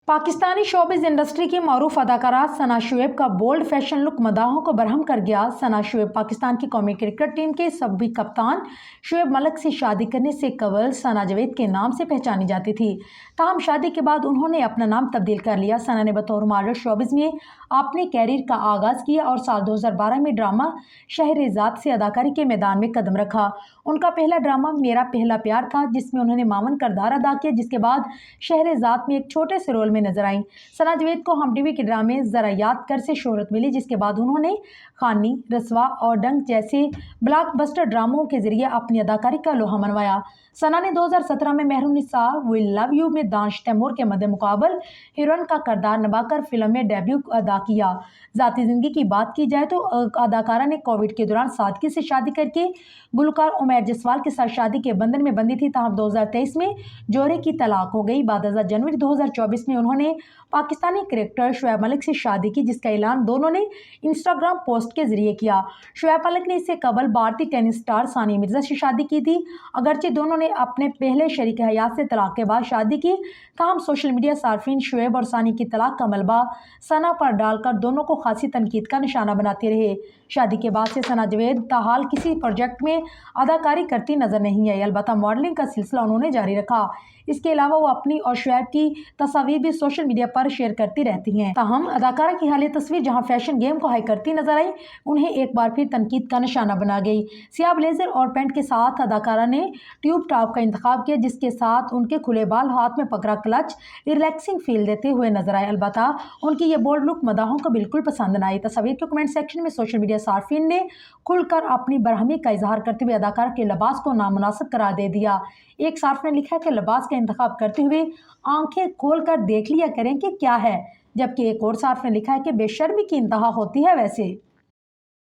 Pakistani showbiz industry की मरूफ अदाकारा सना शुएब का बोल्ड फैशन लुक मदाहों को बरहम कर गया। सना शुएब पाकिस्तान की कौमी क्रिकेट टीम के सबी कप्तान शुएब मलिक से शादी करने से कबल सना जावेद के नाम से पहचानी जाती थी। ताहम शादी के बाद उन्होंने अपना नाम तब्दील कर लिया। सना ने बतौर मॉडल शोबिज़ में अपने कैरियर का आगाज़ किया और साल 2012 में ड्रामा शहरेज़ाद से अदाकारी के मैदान में कदम रखा। उनका पहला ड्रामा मेरा पहला प्यार था, जिसमें उन्होंने मामन किरदार अदा किया, जिसके बाद शहरेज़ाद में एक छोटे से रोल में नजर आई। सना जावेद को हम टीवी के ड्रामे ज़रा याद कर से शोहरत मिली, जिसके बाद उन्होंने खानी, रसवा और डंक जैसे ब्लॉकबस्टर ड्रामों के जरिए अपनी अदाकारी का लोहा मनवाया। सना ने 2017 में मेहरुन्निसा विल लव यू में दानिश तैमूर के मद्दे मुकाबल हीरोइन का किरदार निभाकर फिल्म में डेब्यू अदा किया। ज़ाती ज़िंदगी की बात की जाए तो अदाकारा ने कोविड के दौरान सादगी से शादी करके गुलकार उमैर जसवाल के साथ शादी के बंधन में बंधी थी। ताहम 2023 में जोहरे की तलाक हो गई। बाद जनवरी 2024 में उन्होंने पाकिस्तानी क्रिकेटर शुएब मलिक से शादी की, जिसका ऐलान दोनों ने इंस्टाग्राम पोस्ट के जरिए किया। शुएब मलिक ने इससे कबल भारतीय टेनिस स्टार सानिया मिर्जा से शादी की थी। अगरचे दोनों ने अपने पहले शरीक हयात से तलाक के बाद शादी की, ताहम सोशल मीडिया सार्फिन शुएब और सानिया की तलाक का मलबा सना पर डालकर दोनों को खासी तनकीद का निशाना बनाते रहे। शादी के बाद से सना जावेद ताहाल किसी प्रोजेक्ट में अदाकारी करती नजर नहीं आई। अलबत्ता मॉडलिंग का सिलसिला उन्होंने जारी रखा। इसके अलावा वो अपनी और शुएब की तस्वीर भी सोशल मीडिया पर शेयर करती रहती हैं। ताहम अदाकारा की हालिया तस्वीर जहां फैशन गेम को हाई करती नजर आई, उन्हें एक बार फिर तनकीद का निशाना बना गई। सियाह ब्लेजर और पैंट के साथ अदाकारा ने ट्यूब टॉप का इंतखाब किया, जिसके साथ उनके खुले बाल, हाथ में पकड़ा क्लच रिलैक्सिंग फील देते हुए नजर आए। अलबत्ता उनकी ये बोल्ड लुक मदाहों को बिल्कुल पसंद न आई। तस्वीर के कमेंट सेक्शन में सोशल मीडिया सार्फिन ने खुलकर अपनी बरहमी का इजहार करते हुए अदाकारा के लिबास को नामुनासिब करार दे दिया। एक सार्फ ने लिखा है कि लिबास का इंतखाब करते हुए आंखें खोलकर देख लिया करें कि क्या है, जबकि एक और सार्फ ने लिखा है कि बेशर्मी की इंतहा होती है वैसे।